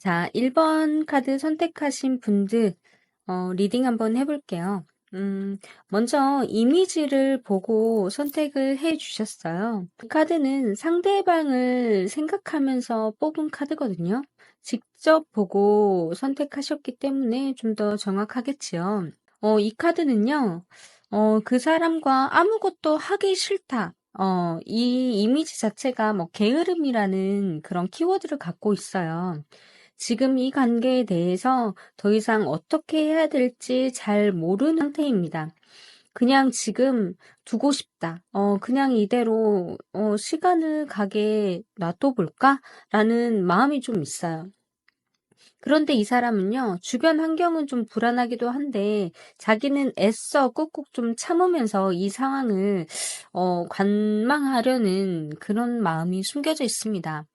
자, 1번 카드 선택하신 분들, 리딩 한번 해볼게요. 먼저 이미지를 보고 선택을 해 주셨어요. 이 카드는 상대방을 생각하면서 뽑은 카드거든요. 직접 보고 선택하셨기 때문에 좀 더 정확하겠지요. 이 카드는요, 그 사람과 아무것도 하기 싫다. 이 이미지 자체가 뭐 게으름이라는 그런 키워드를 갖고 있어요. 지금 이 관계에 대해서 더 이상 어떻게 해야 될지 잘 모르는 상태입니다. 그냥 지금 두고 싶다. 그냥 이대로 시간을 가게 놔둬볼까? 라는 마음이 좀 있어요. 그런데 이 사람은요, 주변 환경은 좀 불안하기도 한데, 자기는 애써 꾹꾹 좀 참으면서 이 상황을, 관망하려는 그런 마음이 숨겨져 있습니다.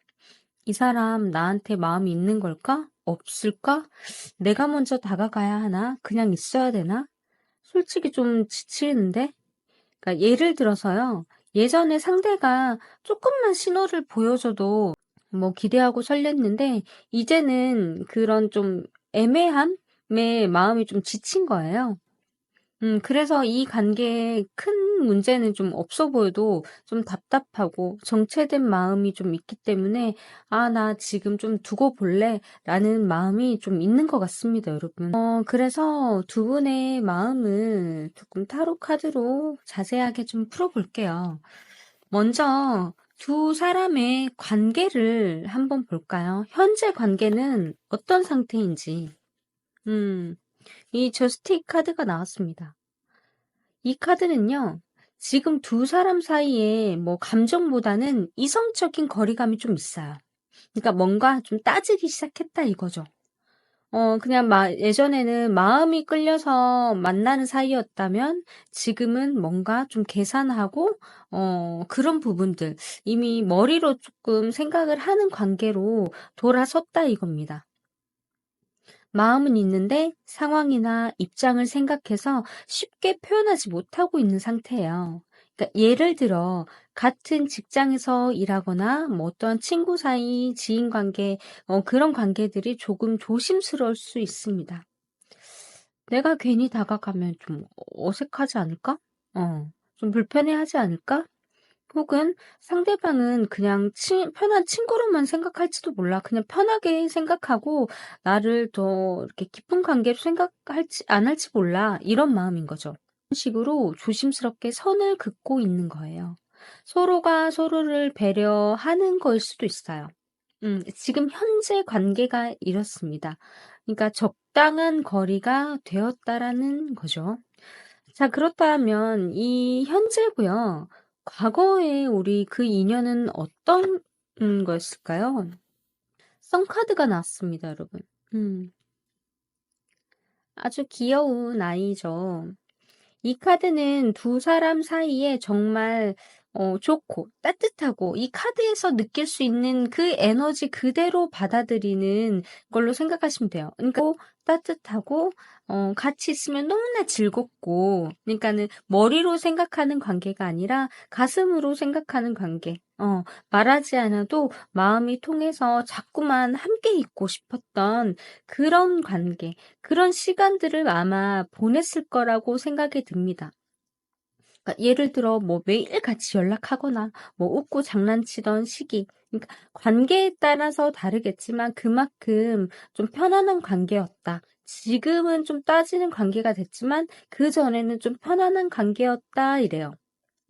이 사람 나한테 마음이 있는 걸까? 없을까? 내가 먼저 다가가야 하나? 그냥 있어야 되나? 솔직히 좀 지치는데? 그러니까 예를 들어서요. 예전에 상대가 조금만 신호를 보여줘도 뭐 기대하고 설렜는데 이제는 그런 좀 애매함에 마음이 좀 지친 거예요. 그래서 이 관계에 큰 문제는 좀 없어 보여도 좀 답답하고 정체된 마음이 좀 있기 때문에 '아 나 지금 좀 두고 볼래.'라는 마음이 좀 있는 것 같습니다, 여러분. 그래서 두 분의 마음을 조금 타로 카드로 자세하게 좀 풀어 볼게요. 먼저 두 사람의 관계를 한번 볼까요? 현재 관계는 어떤 상태인지. 이 저스틱 카드가 나왔습니다. 이 카드는요, 지금 두 사람 사이에 뭐 감정보다는 이성적인 거리감이 좀 있어요. 그러니까 뭔가 좀 따지기 시작했다 이거죠. 그냥 예전에는 마음이 끌려서 만나는 사이였다면 지금은 뭔가 좀 계산하고, 그런 부분들, 이미 머리로 조금 생각을 하는 관계로 돌아섰다 이겁니다. 마음은 있는데 상황이나 입장을 생각해서 쉽게 표현하지 못하고 있는 상태예요. 그러니까 예를 들어 같은 직장에서 일하거나 뭐 어떤 친구 사이, 지인 관계, 그런 관계들이 조금 조심스러울 수 있습니다. 내가 괜히 다가가면 좀 어색하지 않을까? 좀 불편해하지 않을까? 혹은 상대방은 그냥 편한 친구로만 생각할지도 몰라. 그냥 편하게 생각하고 나를 더 이렇게 깊은 관계로 생각할지 안 할지 몰라. 이런 마음인 거죠. 이런 식으로 조심스럽게 선을 긋고 있는 거예요. 서로가 서로를 배려하는 거일 수도 있어요. 지금 현재 관계가 이렇습니다. 그러니까 적당한 거리가 되었다라는 거죠. 자, 그렇다면 이 현재고요. 과거에 우리 그 인연은 어떤 거였을까요? 썬카드가 나왔습니다, 여러분. 음, 아주 귀여운 아이죠. 이 카드는 두 사람 사이에 정말 좋고 따뜻하고 이 카드에서 느낄 수 있는 그 에너지 그대로 받아들이는 걸로 생각하시면 돼요. 그러니까 따뜻하고 같이 있으면 너무나 즐겁고 그러니까는 머리로 생각하는 관계가 아니라 가슴으로 생각하는 관계. 말하지 않아도 마음이 통해서 자꾸만 함께 있고 싶었던 그런 관계. 그런 시간들을 아마 보냈을 거라고 생각이 듭니다. 그러니까 예를 들어 뭐 매일 같이 연락하거나 뭐 웃고 장난치던 시기. 그러니까 관계에 따라서 다르겠지만 그만큼 좀 편안한 관계였다. 지금은 좀 따지는 관계가 됐지만 그전에는 좀 편안한 관계였다 이래요.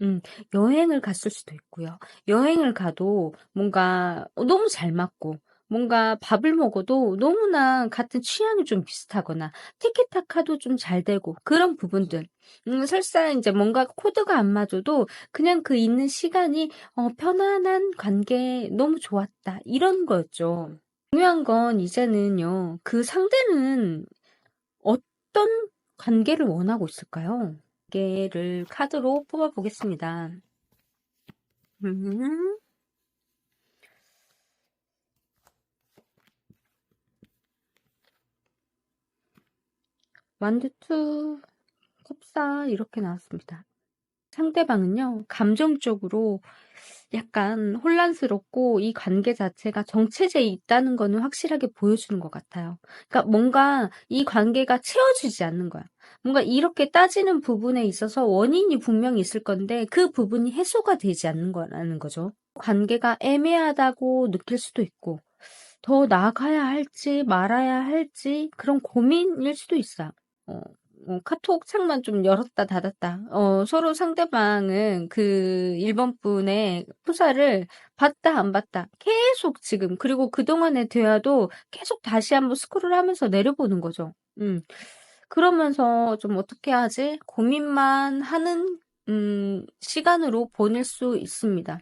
음, 여행을 갔을 수도 있고요. 여행을 가도 뭔가 너무 잘 맞고, 뭔가 밥을 먹어도 너무나 같은 취향이 좀 비슷하거나, 티키타카도 좀 잘 되고, 그런 부분들. 설사 이제 뭔가 코드가 안 맞아도 그냥 그 있는 시간이 편안한 관계 너무 좋았다. 이런 거였죠. 중요한 건 이제는요, 그 상대는 어떤 관계를 원하고 있을까요? 관계를 카드로 뽑아보겠습니다. 음, 완두투, 컵사 이렇게 나왔습니다. 상대방은요, 감정적으로 약간 혼란스럽고 이 관계 자체가 정체돼 있다는 거는 확실하게 보여주는 것 같아요. 그러니까 뭔가 이 관계가 채워지지 않는 거야. 뭔가 이렇게 따지는 부분에 있어서 원인이 분명히 있을 건데 그 부분이 해소가 되지 않는 거라는 거죠. 관계가 애매하다고 느낄 수도 있고 더 나아가야 할지 말아야 할지 그런 고민일 수도 있어요. 어 카톡 창만 좀 열었다 닫았다. 서로 상대방은 그 1 번 분의 프사를 봤다 안 봤다 계속 지금 그리고 그동안의 대화도 계속 다시 한번 스크롤하면서 내려보는 거죠. 그러면서 좀 '어떻게 하지?' 고민만 하는 시간으로 보낼 수 있습니다.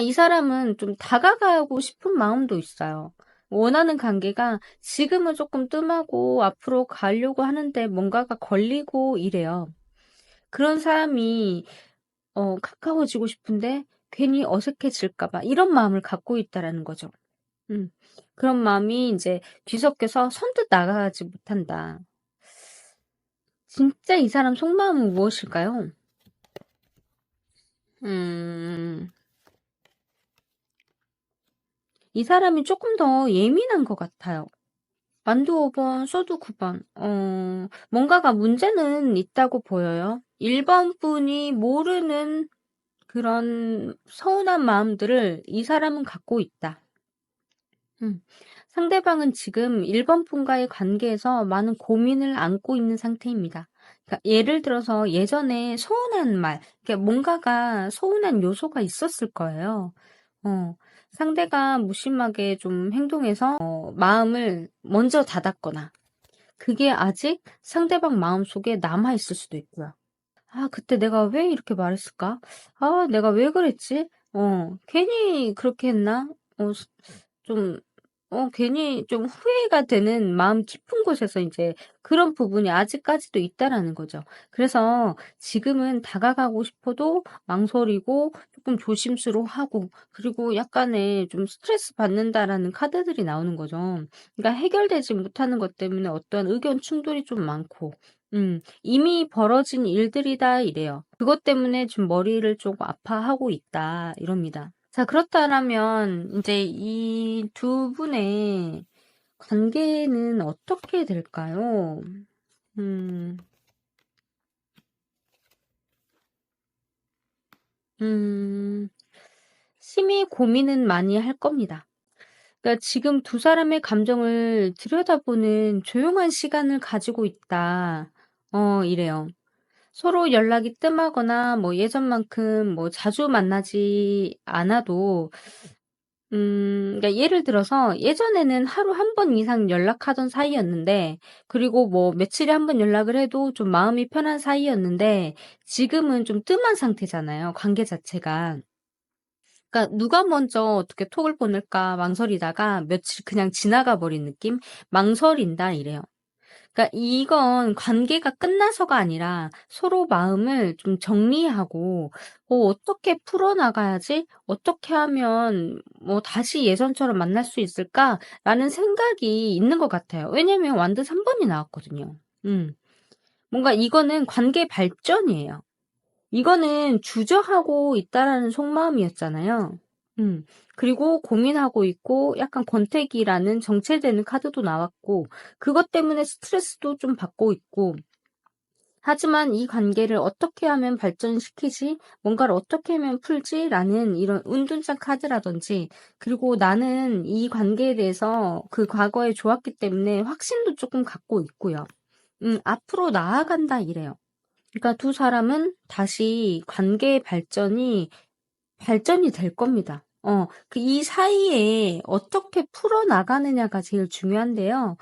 이 사람은 좀 다가가고 싶은 마음도 있어요. 원하는 관계가 지금은 조금 뜸하고 앞으로 가려고 하는데 뭔가가 걸리고 이래요. 그런 사람이 가까워지고 싶은데 괜히 어색해질까 봐 이런 마음을 갖고 있다라는 거죠. 음. 그런 마음이 인제 뒤섞여서 선뜻 나아가지 못한다. 진짜 이 사람 속마음은 무엇일까요? 음. 이 사람이 쪼끔 더 예민한 것 같아요. 만두 5 번, 소주 9 번. 뭔가가 문제는 있다고 보여요. 1번 분이 모르는 그런 서운한 마음들을 이 사람은 갖고 있다. 음. 상대방은 지금 1번 분과의 관계에서 많은 고민을 안고 있는 상태입니다. 그러니까 예를 들어서 예전에 서운한 말, 그러니까 뭔가가 서운한 요소가 있었을 거예요. 어. 상대가 무심하게 좀 행동해서 마음을 먼저 닫았거나 그게 아직 상대방 마음속에 남아 있을 수도 있고요. '아 그때 내가 왜 이렇게 말했을까? 아 내가 왜 그랬지? 괜히 그렇게 했나?' 어 스 좀 괜히 좀 후회가 되는 마음 깊은 곳에서 인제 그런 부분이 아직까지도 있다라는 거죠. 그래서 지금은 다가가고 싶어도 망설이고 쪼끔 조심스러워하고 그리고 약간의 좀 '스트레스 받는다.'라는 카드들이 나오는 거죠. 그러니까 해결되지 못하는 것 때문에 어떤 의견 충돌이 좀 많고 "이미 벌어진 일들이다." 이래요. "그것 때문에 좀 머리를 조금 아파하고 있다." 이럽니다. 자 그렇다라면 인제 이 두 분의 관계는 어떻게 될까요? 음. 음. 심히 고민은 많이 할 겁니다. 그러니까 지금 두 사람의 감정을 들여다보는 조용한 시간을 가지고 있다. 이래요. 서로 연락이 뜸하거나 뭐 예전만큼 뭐 자주 만나지 않아도 그러니까 예를 들어서 예전에는 하루 한 번 이상 연락하던 사이였는데 그리고 뭐 며칠에 한 번 연락을 해도 좀 마음이 편한 사이였는데 지금은 좀 뜸한 상태잖아요, 관계 자체가. 그러니까 '누가 먼저 어떻게 톡을 보낼까.' 망설이다가 며칠 그냥 지나가 버린 느낌? '망설인다.' 이래요. 그러니까 이건 관계가 끝나서가 아니라 서로 마음을 좀 정리하고 '어떻게 풀어나가야지? 어떻게 하면 뭐 다시 예전처럼 만날 수 있을까?'라는 생각이 있는 것 같아요. 왜냐면 완드 3 번이 나왔거든요. 음. 뭔가 이거는 관계 발전이에요. 이거는 주저하고 있다라는 속마음이었잖아요. 음. 그리고 고민하고 있고 약간 권태기라는 정체되는 카드도 나왔고 그것 때문에 스트레스도 좀 받고 있고 하지만 '이 관계를 어떻게 하면 발전시키지? 뭔가를 어떻게 하면 풀지?'라는 이런 은둔장 카드라든지 그리고 나는 이 관계에 대해서 그 과거에 좋았기 때문에 확신도 조금 갖고 있고요. '앞으로 나아간다.' 이래요. 그러니까 두 사람은 다시 관계의 발전이 될 겁니다. 이 사이에 어떻게 풀어나가느냐가 제일 중요한데요.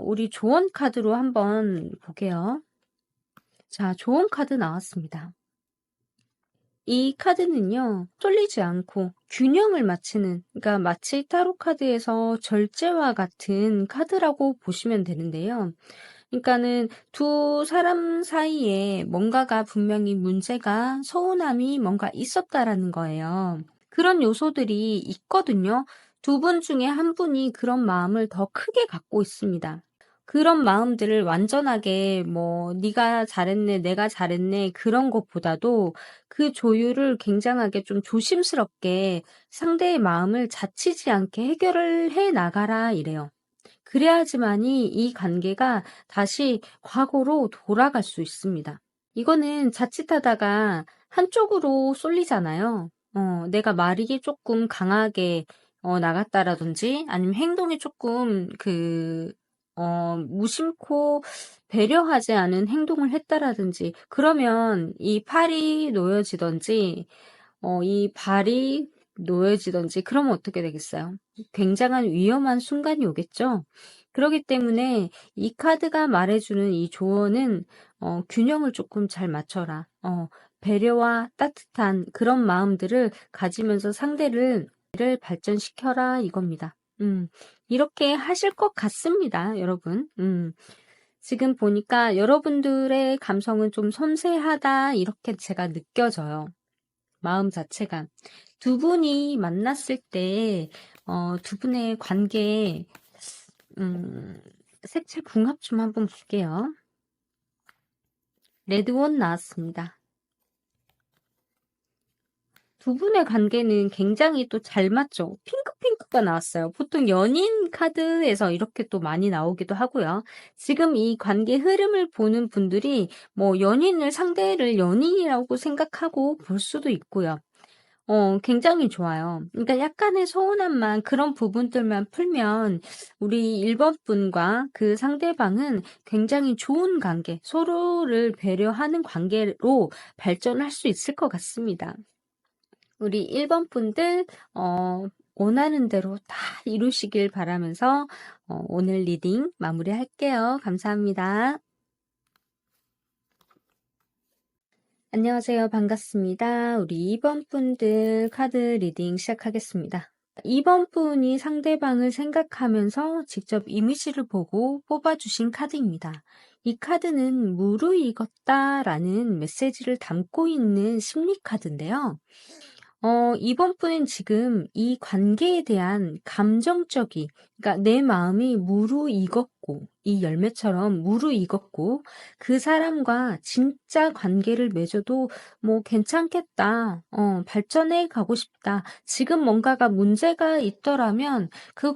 우리 조언 카드로 한번 볼게요. 자, 조언 카드 나왔습니다. 이 카드는요, 쏠리지 않고 균형을 맞추는, 그러니까 마치 타로 카드에서 절제와 같은 카드라고 보시면 되는데요. 그러니까는 두 사람 사이에 뭔가가 분명히 문제가, 서운함이 뭔가 있었다라는 거예요. 그런 요소들이 있거든요. 두 분 중에 한 분이 그런 마음을 더 크게 갖고 있습니다. 그런 마음들을 완전하게 뭐 "네가 잘했네. 내가 잘했네." 그런 것보다도 그 조율을 굉장하게 좀 조심스럽게 상대의 마음을 다치지 않게 해결을 해 나가라 이래요. 그래야지만이 이 관계가 다시 과거로 돌아갈 수 있습니다. 이거는 자칫하다가 한쪽으로 쏠리잖아요. 내가 말이 조금 강하게 나갔다라든지 아니면 행동이 조금 무심코 배려하지 않은 행동을 했다라든지 그러면 이 팔이 놓여지든지 이 발이 놓여지든지 그러면 어떻게 되겠어요? 굉장한 위험한 순간이 오겠죠. 그렇기 때문에 이 카드가 말해주는 이 조언은 균형을 조금 잘 맞춰라. 배려와 따뜻한 그런 마음들을 가지면서 상대를 발전시켜라 이겁니다. 이렇게 하실 것 같습니다, 여러분. 지금 보니까 여러분들의 감성은 좀 섬세하다 이렇게 제가 느껴져요. 마음 자체가. 두 분이 만났을 때, 두 분의 관계, 색채 궁합 좀 한번 볼게요. 레드원 나왔습니다. 두 분의 관계는 굉장히 또 잘 맞죠. 핑크가 나왔어요. 보통 연인 카드에서 이렇게 또 많이 나오기도 하고요. 지금 이 관계 흐름을 보는 분들이 뭐 상대를 연인이라고 생각하고 볼 수도 있고요. 굉장히 좋아요. 그러니까 약간의 서운함만 그런 부분들만 풀면 우리 1번 분과 그 상대방은 굉장히 좋은 관계, 서로를 배려하는 관계로 발전할 수 있을 것 같습니다. 우리 1번 분들 원하는 대로 다 이루시길 바라면서 오늘 리딩 마무리할게요. 감사합니다. 안녕하세요. 반갑습니다. 우리 2번 분들 카드 리딩 시작하겠습니다. 2번 분이 상대방을 생각하면서 직접 이미지를 보고 뽑아주신 카드입니다. 이 카드는 무르익었다라는 메시지를 담고 있는 심리 카드인데요. 이번 분은 지금 이 관계에 대한 감정적이, 그러니까 내 마음이 무르익었고, 이 열매처럼 무르익었고, 그 사람과 진짜 관계를 맺어도 뭐 괜찮겠다, 발전해 가고 싶다. 지금 뭔가가 문제가 있더라면 그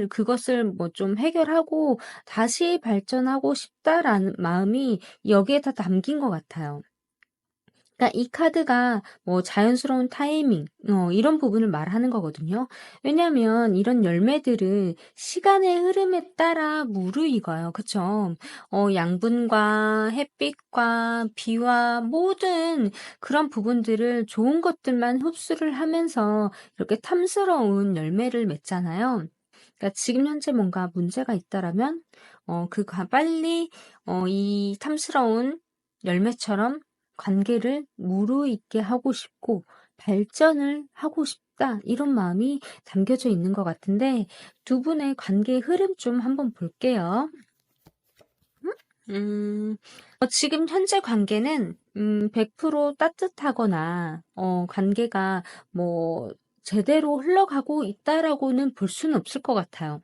그것을 뭐 좀 해결하고 다시 발전하고 싶다라는 마음이 여기에 다 담긴 것 같아요. 그러니까 이 카드가 뭐 자연스러운 타이밍 이런 부분을 말하는 거거든요. 왜냐하면 이런 열매들은 시간의 흐름에 따라 무르익어요. 그쵸? 양분과 햇빛과 비와 모든 그런 부분들을 좋은 것들만 흡수를 하면서 이렇게 탐스러운 열매를 맺잖아요. 그러니까 지금 현재 뭔가 문제가 있다라면 빨리 이 탐스러운 열매처럼 관계를 무르익게 하고 싶고 발전을 하고 싶다 이런 마음이 담겨져 있는 것 같은데 두 분의 관계 흐름 좀 한번 볼게요. 지금 현재 관계는 100% 따뜻하거나 관계가 뭐 제대로 흘러가고 있다라고는 볼 수는 없을 것 같아요.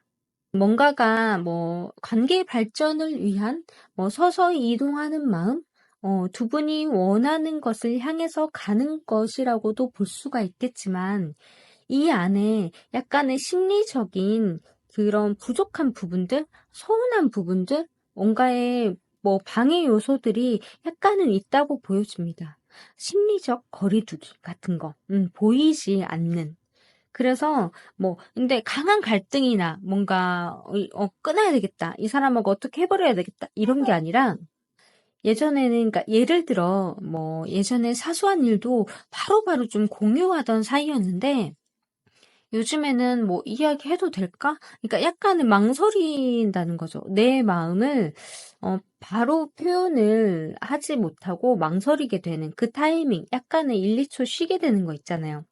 뭔가가 뭐 관계 발전을 위한 뭐 서서히 이동하는 마음, 두 분이 원하는 것을 향해서 가는 것이라고도 볼 수가 있겠지만 이 안에 약간의 심리적인 그런 부족한 부분들, 서운한 부분들, 뭔가의 뭐 방해 요소들이 약간은 있다고 보여집니다. 심리적 거리두기 같은 거, 보이지 않는. 그래서 뭐 근데 강한 갈등이나 뭔가 끊어야 되겠다. 이 사람하고 어떻게 해버려야 되겠다. 이런 게 아니라 예전에는 그러니까 예를 들어 뭐 예전에 사소한 일도 바로바로 좀 공유하던 사이였는데 요즘에는 뭐 이야기해도 될까? 그러니까 약간은 망설인다는 거죠. 내 마음을 바로 표현을 하지 못하고 망설이게 되는 그 타이밍, 약간의 1, 2초 쉬게 되는 거 있잖아요.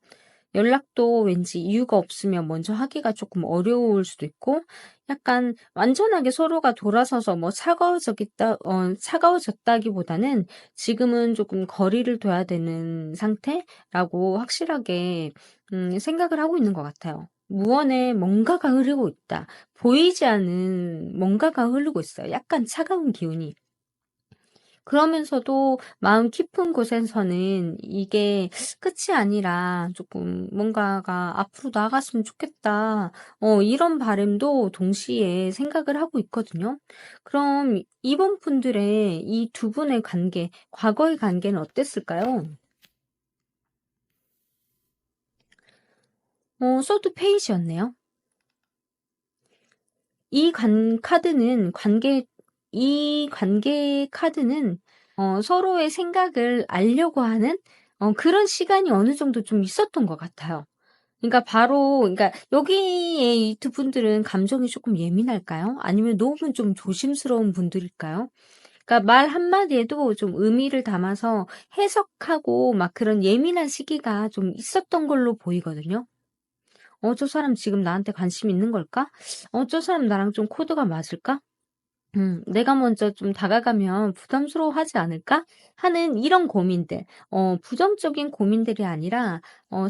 연락도 왠지 이유가 없으면 먼저 하기가 조금 어려울 수도 있고 약간 완전하게 서로가 돌아서서 뭐 차가워졌다기보다는 지금은 조금 거리를 둬야 되는 상태라고 확실하게 생각을 하고 있는 것 같아요. 무언에 뭔가가 흐르고 있다. 보이지 않는 뭔가가 흐르고 있어요. 약간 차가운 기운이. 그러면서도 마음 깊은 곳에서는 이게 끝이 아니라 조금 뭔가가 '앞으로 나아갔으면 좋겠다.' 이런 바람도 동시에 생각을 하고 있거든요. 그럼 이번 분들의 이 두 분의 관계, 과거의 관계는 어땠을까요? 소드 페이지였네요. 이 관계 카드는 서로의 생각을 알려고 하는 그런 시간이 어느 정도 좀 있었던 것 같아요. 그러니까 그러니까 여기에 이 두 분들은 감정이 조금 예민할까요? 아니면 너무 좀 조심스러운 분들일까요? 그러니까 말 한마디에도 좀 의미를 담아서 해석하고 막 그런 예민한 시기가 좀 있었던 걸로 보이거든요. '저 사람 지금 나한테 관심 있는 걸까? 저 사람 나랑 좀 코드가 맞을까?' '내가 먼저 좀 다가가면 부담스러워하지 않을까?' 하는 이런 고민들. 부정적인 고민들이 아니라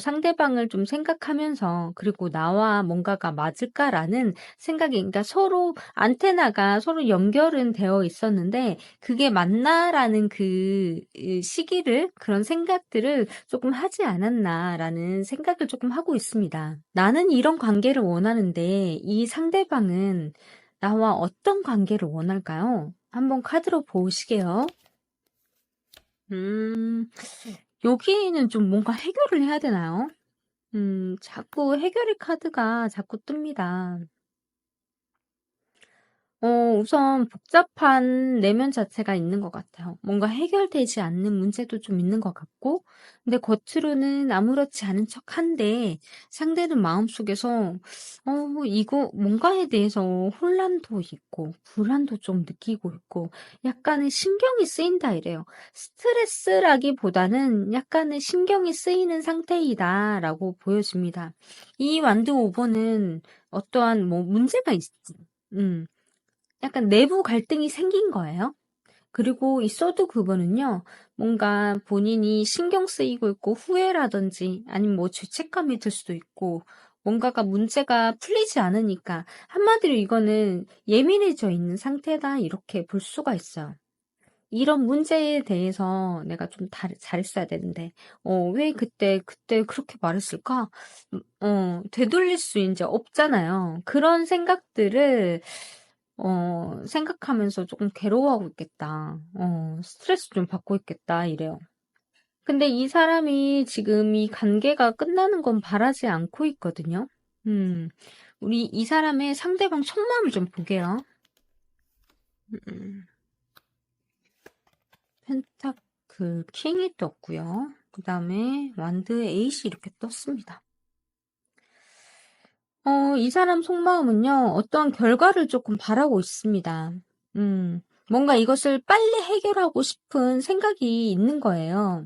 상대방을 좀 생각하면서, 그리고 '나와 뭔가가 맞을까?'라는 생각이, 그러니까 서로 안테나가 서로 연결은 되어 있었는데 '그게 맞나?'라는 시기를, 그런 생각들을 조금 하지 않았나라는 생각을 조금 하고 있습니다. 나는 이런 관계를 원하는데 이 상대방은 나와 어떤 관계를 원할까요? 한번 카드로 보시게요. 음, 여기는 좀 뭔가 해결을 해야 되나요? 자꾸 해결의 카드가 자꾸 뜹니다. 우선 복잡한 내면 자체가 있는 것 같아요. 뭔가 해결되지 않는 문제도 좀 있는 것 같고, 근데 겉으로는 아무렇지 않은 척한데 상대는 마음속에서 이거 뭔가에 대해서 혼란도 있고 불안도 좀 느끼고 있고 약간의 신경이 쓰인다 이래요. 스트레스라기보다는 약간의 신경이 쓰이는 상태이다라고 보여집니다. 이 완드 오버는 어떠한 뭐 문제가 음. 약간 내부 갈등이 생긴 거예요. 그리고 이 소드 9번은요. 뭔가 본인이 신경 쓰이고 있고 후회라든지 아니면 뭐 죄책감이 들 수도 있고 뭔가가 문제가 풀리지 않으니까 한마디로 이거는 예민해져 있는 상태다 이렇게 볼 수가 있어요. 이런 문제에 대해서 내가 좀 잘했어야 되는데 왜 그때 그렇게 말했을까? 되돌릴 수 이제 없잖아요. 그런 생각들을 생각하면서 조금 괴로워하고 있겠다. 스트레스 좀 받고 있겠다 이래요. 근데 이 사람이 지금 이 관계가 끝나는 건 바라지 않고 있거든요. 음. 우리 이 사람의 상대방 속마음을 좀 보게요. 음. 펜타클 킹이 떴고요. 그다음에 완드 에이스 이렇게 떴습니다. 이 사람 속마음은요. 어떤 결과를 조금 바라고 있습니다. 뭔가 이것을 빨리 해결하고 싶은 생각이 있는 거예요.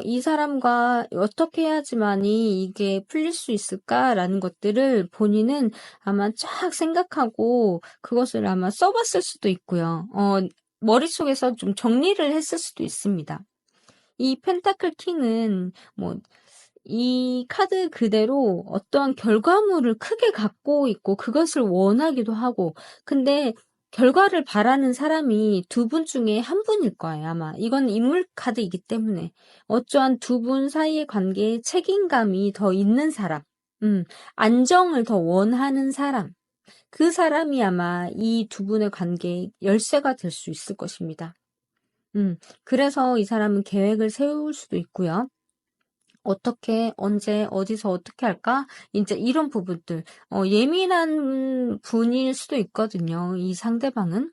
이 사람과 어떻게 해야지만이 이게 풀릴 수 있을까라는 것들을 본인은 아마 쫙 생각하고 그것을 아마 써봤을 수도 있고요. 머릿속에서 좀 정리를 했을 수도 있습니다. 이 펜타클 킹은 뭐 이 카드 그대로 어떠한 결과물을 크게 갖고 있고 그것을 원하기도 하고, 근데 결과를 바라는 사람이 두 분 중에 한 분일 거예요, 아마. 이건 인물 카드이기 때문에. 어떠한 두 분 사이의 관계에 책임감이 더 있는 사람, 안정을 더 원하는 사람, 그 사람이 아마 이 두 분의 관계의 열쇠가 될 수 있을 것입니다. 그래서 이 사람은 계획을 세울 수도 있고요. 어떻게, 언제, 어디서 어떻게 할까? 이제 이런 부분들. 예민한 분일 수도 있거든요, 이 상대방은.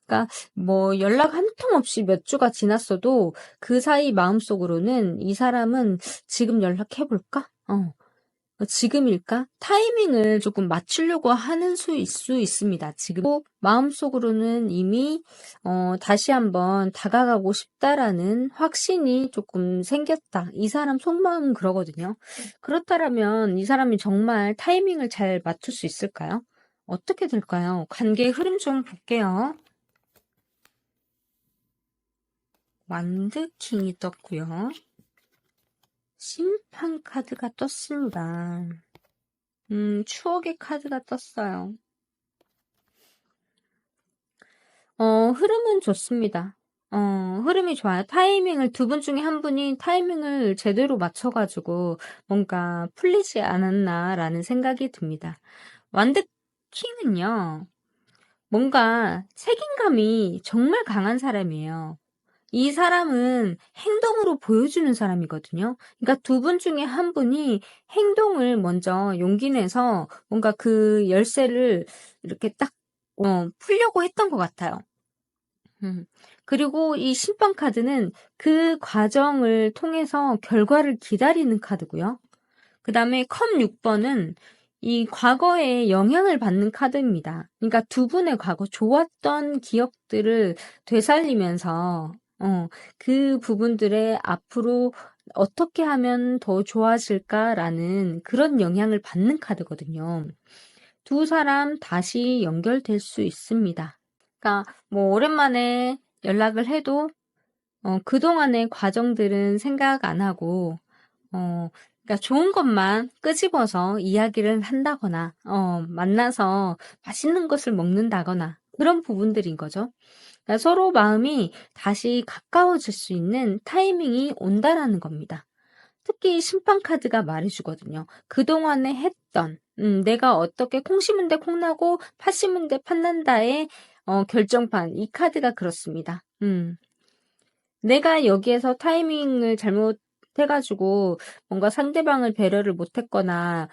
그러니까 뭐 연락 한 통 없이 몇 주가 지났어도 그 사이 마음속으로는 이 사람은 지금 연락해 볼까? 지금일까? 타이밍을 조금 맞추려고 하는 수 있습니다. 지금 마음속으로는 이미 다시 한번 다가가고 싶다라는 확신이 조금 생겼다. 이 사람 속마음은 그러거든요. 그렇다면 이 사람이 정말 타이밍을 잘 맞출 수 있을까요? 어떻게 될까요? 관계의 흐름 좀 볼게요. 완드킹이 떴고요. 심판 카드가 떴습니다. 추억의 카드가 떴어요. 흐름은 좋습니다. 흐름이 좋아요. 타이밍을 두 분 중에 한 분이 타이밍을 제대로 맞춰가지고 뭔가 풀리지 않았나라는 생각이 듭니다. 완득킹은요, 뭔가 책임감이 정말 강한 사람이에요. 이 사람은 행동으로 보여주는 사람이거든요. 그러니까 두 분 중에 한 분이 행동을 먼저 용기 내서 뭔가 그 열쇠를 이렇게 딱, 풀려고 했던 것 같아요. 그리고 이 심판 카드는 그 과정을 통해서 결과를 기다리는 카드고요. 그 다음에 컵 6번은 이 과거에 영향을 받는 카드입니다. 그러니까 두 분의 과거 좋았던 기억들을 되살리면서 그 부분들의 앞으로 어떻게 하면 더 좋아질까라는 그런 영향을 받는 카드거든요. 두 사람 다시 연결될 수 있습니다. 그러니까 뭐 오랜만에 연락을 해도 그동안의 과정들은 생각 안 하고 그러니까 좋은 것만 끄집어서 이야기를 한다거나 만나서 맛있는 것을 먹는다거나 그런 부분들인 거죠. 그러니까 서로 마음이 다시 가까워질 수 있는 타이밍이 온다라는 겁니다. 특히 심판 카드가 말해주거든요. 그동안에 했던 내가 어떻게 콩 심은 데 콩나고 팥 심은 데 팥난다의 결정판 이 카드가 그렇습니다. 내가 여기에서 타이밍을 잘못해가지고 뭔가 상대방을 배려를 못했거나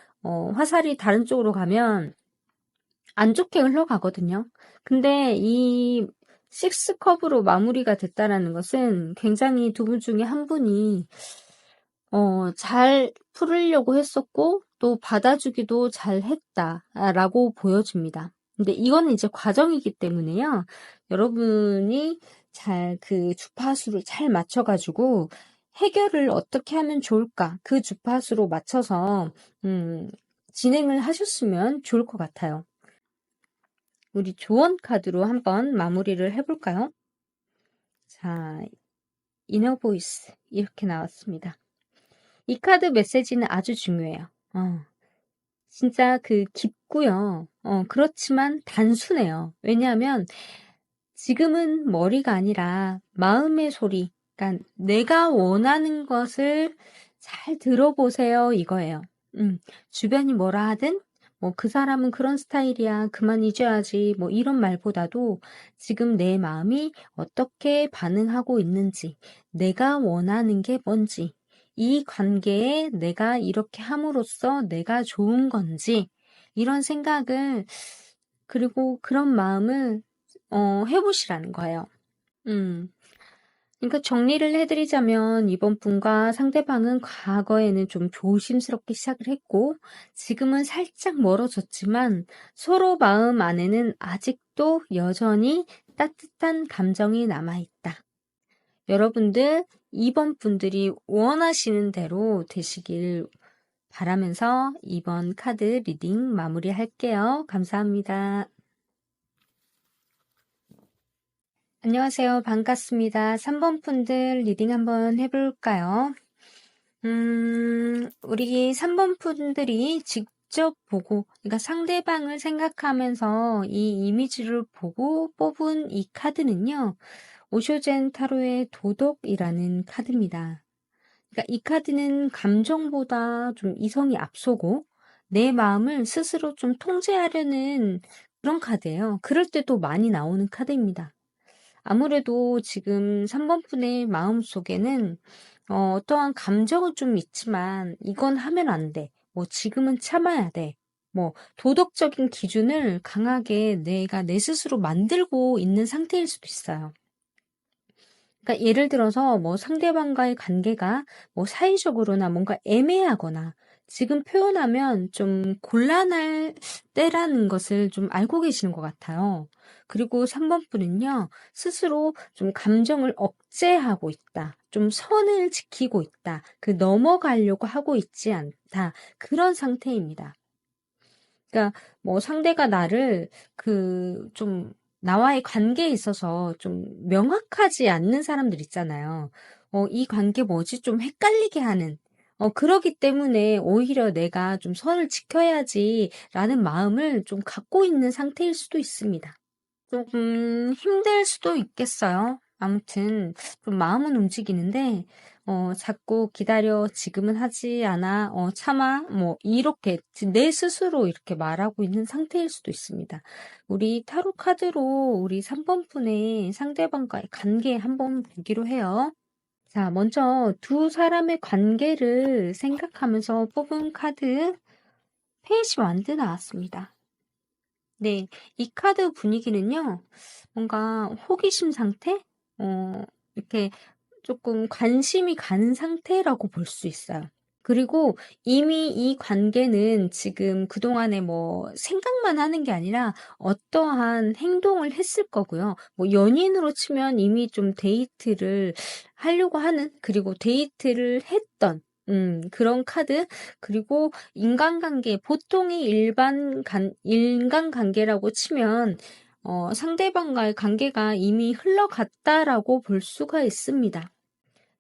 화살이 다른 쪽으로 가면 안 좋게 흘러가거든요. 근데 이 식스컵으로 마무리가 됐다라는 것은 굉장히 두 분 중에 한 분이 잘 풀으려고 했었고 또 받아주기도 잘 했다라고 보여집니다. 근데 이거는 이제 과정이기 때문에요. 여러분이 잘 그 주파수를 잘 맞춰가지고 해결을 어떻게 하면 좋을까? 그 주파수로 맞춰서 진행을 하셨으면 좋을 것 같아요. 우리 조언 카드로 한번 마무리를 해볼까요? 자, 이너 보이스 이렇게 나왔습니다. 이 카드 메시지는 아주 중요해요. 진짜 깊고요. 그렇지만 단순해요. 왜냐하면 지금은 머리가 아니라 마음의 소리, 그러니까 내가 원하는 것을 잘 들어보세요 이거예요. 주변이 뭐라 하든 뭐 그 사람은 그런 스타일이야 그만 잊어야지 뭐 이런 말보다도 지금 내 마음이 어떻게 반응하고 있는지 내가 원하는 게 뭔지 이 관계에 내가 이렇게 함으로써 내가 좋은 건지 이런 생각을 그리고 그런 마음을 해보시라는 거예요. 음. 그러니까 정리를 해드리자면 이번 분과 상대방은 과거에는 좀 조심스럽게 시작을 했고 지금은 살짝 멀어졌지만 서로 마음 안에는 아직도 여전히 따뜻한 감정이 남아있다. 여러분들 이번 분들이 원하시는 대로 되시길 바라면서 이번 카드 리딩 마무리할게요. 감사합니다. 안녕하세요. 반갑습니다. 3번 분들 리딩 한번 해볼까요? 우리 3번 분들이 직접 보고, 그러니까 상대방을 생각하면서 이 이미지를 보고 뽑은 이 카드는요, 오쇼젠 타로의 도덕이라는 카드입니다. 그러니까 이 카드는 감정보다 좀 이성이 앞서고, 내 마음을 스스로 좀 통제하려는 그런 카드예요. 그럴 때 또 많이 나오는 카드입니다. 아무래도 지금 3번 분의 마음속에는 어떠한 감정은 좀 있지만 이건 하면 안 돼. 뭐 지금은 참아야 돼. 뭐 도덕적인 기준을 강하게 내가 내 스스로 만들고 있는 상태일 수도 있어요. 그러니까 예를 들어서 뭐 상대방과의 관계가 뭐 사회적으로나 뭔가 애매하거나 지금 표현하면 좀 곤란할 때라는 것을 좀 알고 계시는 것 같아요. 그리고 3번 분은요, 스스로 좀 감정을 억제하고 있다. 좀 선을 지키고 있다. 넘어가려고 하고 있지 않다. 그런 상태입니다. 그러니까 뭐 상대가 나를 좀 나와의 관계에 있어서 좀 명확하지 않는 사람들 있잖아요. 이 관계 뭐지? 좀 헷갈리게 하는, 그러기 때문에 오히려 '내가 좀 선을 지켜야지.'라는 마음을 좀 갖고 있는 상태일 수도 있습니다. 조금 힘들 수도 있겠어요. 아무튼 좀 마음은 움직이는데 자꾸 "기다려. 지금은 하지 않아. 참아." 뭐 이렇게 내 스스로 이렇게 말하고 있는 상태일 수도 있습니다. 우리 타로 카드로 우리 3 번분의 상대방과의 관계 한번 보기로 해요. 자, 먼저 두 사람의 관계를 생각하면서 뽑은 카드 페이시 완드 나왔습니다. 네, 이 카드 분위기는요, 뭔가 호기심 상태? 이렇게 조금 관심이 가는 상태라고 볼 수 있어요. 그리고 이미 이 관계는 지금 그동안에 뭐 생각만 하는 게 아니라 어떠한 행동을 했을 거고요. 뭐 연인으로 치면 이미 좀 데이트를 하려고 하는, 그리고 데이트를 했던 그런 카드. 그리고 인간관계, 보통의 인간관계라고 치면 상대방과의 관계가 이미 흘러갔다라고 볼 수가 있습니다.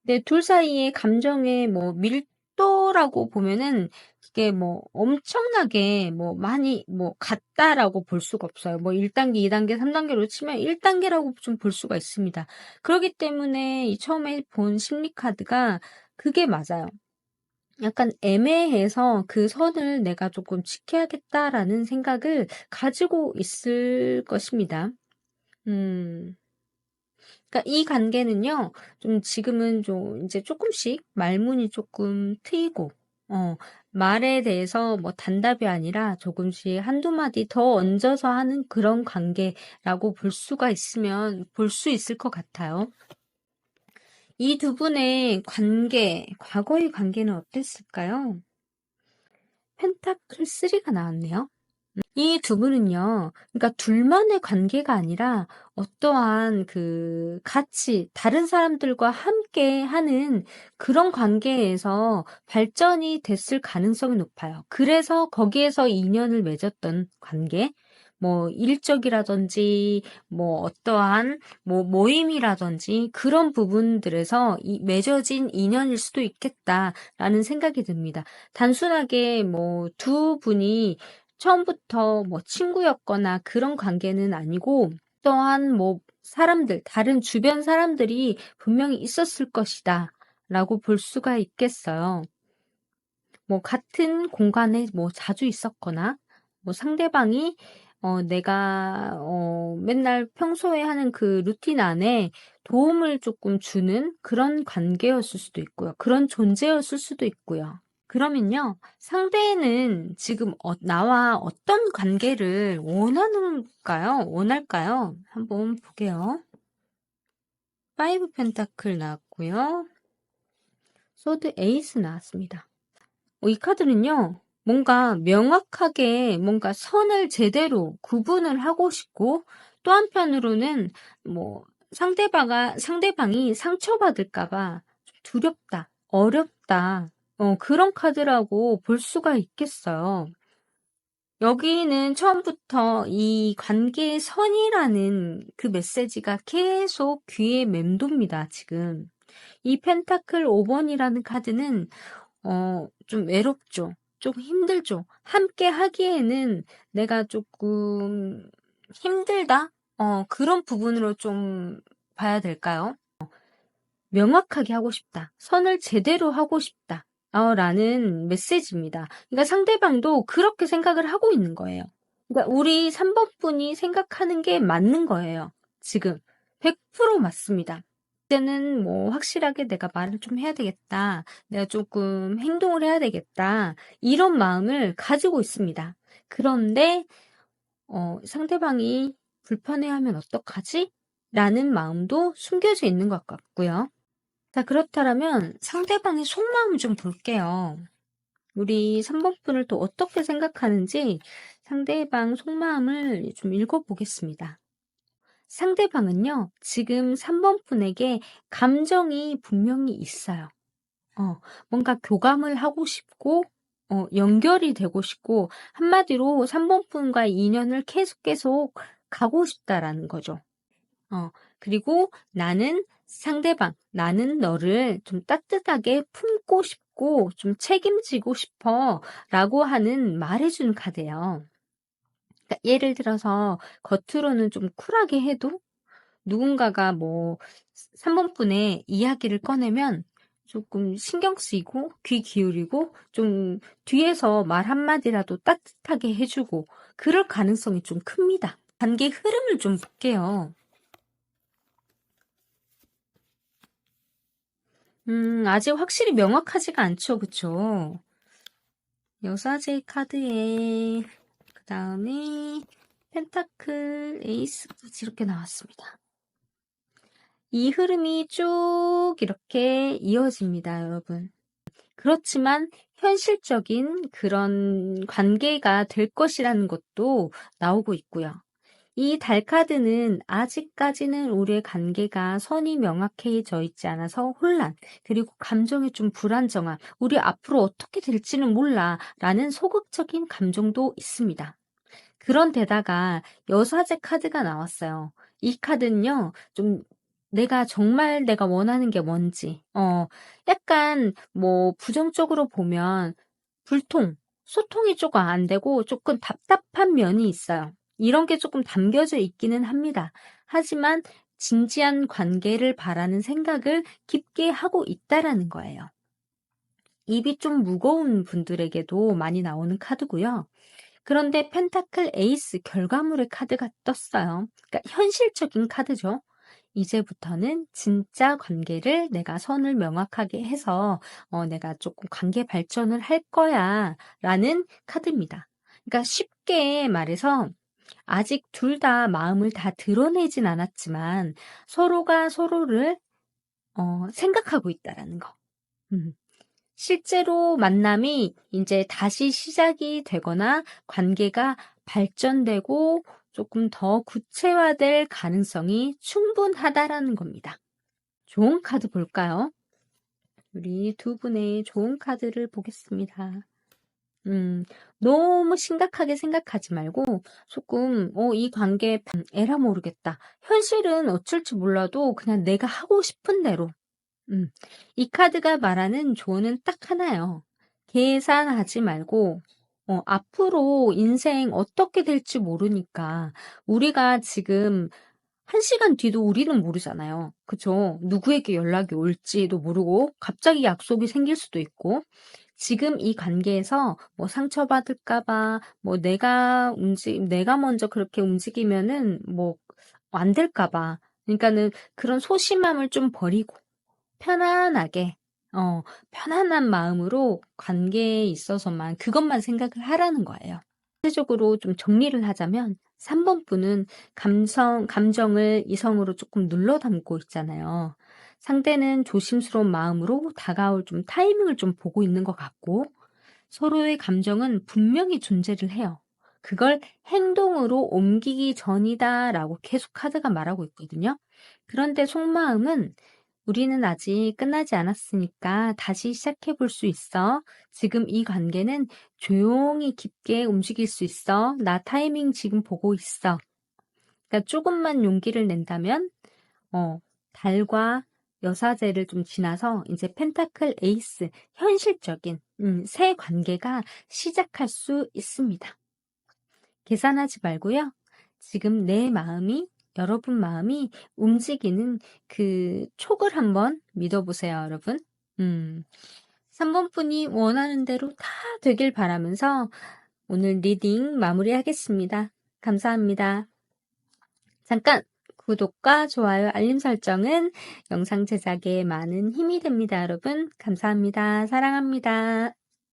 네, 둘 사이의 감정의 뭐 밀도라고 보면은 그게 뭐 엄청나게 뭐 많이 뭐 같다라고 볼 수가 없어요. 뭐 1단계, 2단계, 3단계로 치면 1단계라고 좀 볼 수가 있습니다. 그렇기 때문에 이 처음에 본 심리 카드가 그게 맞아요. 약간 애매해서 '그 선을 내가 조금 지켜야겠다.'라는 생각을 가지고 있을 것입니다. 음. 그러니까 이 관계는요. 좀 지금은 좀 인제 쪼끔씩 말문이 쪼끔 트이고 말에 대해서 뭐 단답이 아니라 조금씩 한두 마디 더 얹어서 하는 그런 관계라고 볼 수 있을 것 같아요. 이 두 분의 관계, 과거의 관계는 어땠을까요? 펜타클 3가 나왔네요. 이 두 분은요. 그러니까 둘만의 관계가 아니라 어떠한 같이 다른 사람들과 함께하는 그런 관계에서 발전이 됐을 가능성이 높아요. 그래서 거기에서 인연을 맺었던 관계, 뭐 일적이라든지 뭐 어떠한 뭐 모임이라든지 그런 부분들에서 맺어진 인연일 수도 있겠다라는 생각이 듭니다. 단순하게 뭐 두 분이 처음부터 뭐 친구였거나 그런 관계는 아니고 또한 뭐 다른 주변 사람들이 분명히 있었을 것이다 라고 볼 수가 있겠어요. 뭐 같은 공간에 뭐 자주 있었거나 뭐 상대방이 내가 맨날 평소에 하는 그 루틴 안에 도움을 조금 주는 그런 관계였을 수도 있고요. 그런 존재였을 수도 있고요. 그러면요. 상대는 지금 나와 어떤 관계를 원할까요? 한번 볼게요. 5 펜타클 나왔고요. 소드 에이스 나왔습니다. 이 카드는요. 뭔가 명확하게 뭔가 선을 제대로 구분을 하고 싶고 또 한편으로는 뭐 상대방이 상처받을까 봐 두렵다, 어렵다. 그런 카드라고 볼 수가 있겠어요. 여기는 처음부터 이 관계의 선이라는 그 메시지가 계속 귀에 맴돕니다, 지금. 이 펜타클 5번이라는 카드는 좀 외롭죠. 좀 힘들죠. 함께 하기에는 내가 조금 힘들다? 그런 부분으로 좀 봐야 될까요? 명확하게 하고 싶다. 선을 제대로 하고 싶다. 라는 메시지입니다. 그러니까 상대방도 그렇게 생각을 하고 있는 거예요. 그러니까 우리 3번 분이 생각하는 게 맞는 거예요. 지금. 100% 맞습니다. 이제는 뭐 확실하게 내가 말을 좀 해야 되겠다. 내가 조금 행동을 해야 되겠다. 이런 마음을 가지고 있습니다. 그런데 상대방이 불편해하면 어떡하지? 라는 마음도 숨겨져 있는 것 같고요. 자, 그렇다면 상대방의 속마음을 좀 볼게요. 우리 3번 분을 또 어떻게 생각하는지 상대방 속마음을 좀 읽어보겠습니다. 상대방은요, 지금 3번 분에게 감정이 분명히 있어요. 뭔가 교감을 하고 싶고, 연결이 되고 싶고, 한마디로 3번 분과의 인연을 계속 가고 싶다라는 거죠. 그리고 나는 상대방, 나는 너를 좀 따뜻하게 품고 싶고 좀 책임지고 싶어 라고 하는 말해주는 카드예요. 그러니까 예를 들어서 겉으로는 좀 쿨하게 해도 누군가가 뭐 3번분의 이야기를 꺼내면 조금 신경 쓰이고 귀 기울이고 좀 뒤에서 말 한마디라도 따뜻하게 해주고 그럴 가능성이 좀 큽니다. 관계 흐름을 좀 볼게요. 아직 확실히 명확하지가 않죠. 그쵸? 여사제 카드에 그 다음에 펜타클 에이스까지 이렇게 나왔습니다. 이 흐름이 쭉 이렇게 이어집니다, 여러분. 그렇지만 현실적인 그런 관계가 될 것이라는 것도 나오고 있고요. 이 달 카드는 아직까지는 우리의 관계가 선이 명확해져 있지 않아서 혼란, 그리고 감정의 좀 불안정함, 우리 앞으로 어떻게 될지는 몰라 라는 소극적인 감정도 있습니다. 그런데다가 여사제 카드가 나왔어요. 이 카드는요, 좀 정말 내가 원하는 게 뭔지, 약간 뭐 부정적으로 보면 소통이 조금 안 되고 조금 답답한 면이 있어요. 이런 게 조금 담겨져 있기는 합니다. 하지만 진지한 관계를 바라는 생각을 깊게 하고 있다라는 거예요. 입이 좀 무거운 분들에게도 많이 나오는 카드고요. 그런데 펜타클 에이스 결과물의 카드가 떴어요. 그러니까 현실적인 카드죠. 이제부터는 진짜 관계를 내가 선을 명확하게 해서 내가 조금 관계 발전을 할 거야 라는 카드입니다. 그러니까 쉽게 말해서 아직 둘 다 마음을 다 드러내진 않았지만 서로가 서로를 생각하고 있다라는 거. 음. 실제로 만남이 이제 다시 시작이 되거나 관계가 발전되고 조금 더 구체화될 가능성이 충분하다라는 겁니다. 좋은 카드 볼까요? 우리 두 분의 좋은 카드를 보겠습니다. 너무 심각하게 생각하지 말고 조금 이 관계 에라 모르겠다. 현실은 어쩔지 몰라도 그냥 내가 하고 싶은 대로 이 카드가 말하는 조언은 딱 하나요. 계산하지 말고, 앞으로 인생 어떻게 될지 모르니까, 우리가 지금 1시간 뒤도 우리는 모르잖아요. 그쵸? 누구에게 연락이 올지도 모르고, 갑자기 약속이 생길 수도 있고, 지금 이 관계에서 뭐 상처받을까봐, 뭐 내가 먼저 그렇게 움직이면은 뭐 안 될까봐. 그러니까는 그런 소심함을 좀 버리고, 편안하게, 편안한 마음으로 관계에 있어서만 그것만 생각을 하라는 거예요. 구체적으로 좀 정리를 하자면 3번 분은 감정을 이성으로 조금 눌러 담고 있잖아요. 상대는 조심스러운 마음으로 다가올 좀 타이밍을 좀 보고 있는 것 같고 서로의 감정은 분명히 존재를 해요. 그걸 행동으로 옮기기 전이다라고 계속 카드가 말하고 있거든요. 그런데 속마음은 우리는 아직 끝나지 않았으니까 다시 시작해 볼 수 있어. 지금 이 관계는 조용히 깊게 움직일 수 있어. 나 타이밍 지금 보고 있어. 그러니까 조금만 용기를 낸다면, 달과 여사제를 좀 지나서 이제 펜타클 에이스, 현실적인, 새 관계가 시작할 수 있습니다. 계산하지 말고요. 지금 여러분 마음이 움직이는 그 촉을 한번 믿어보세요, 여러분. 3번 분이 원하는 대로 다 되길 바라면서 오늘 리딩 마무리하겠습니다. 감사합니다. 잠깐 구독과 좋아요, 알림 설정은 영상 제작에 많은 힘이 됩니다, 여러분. 감사합니다. 사랑합니다.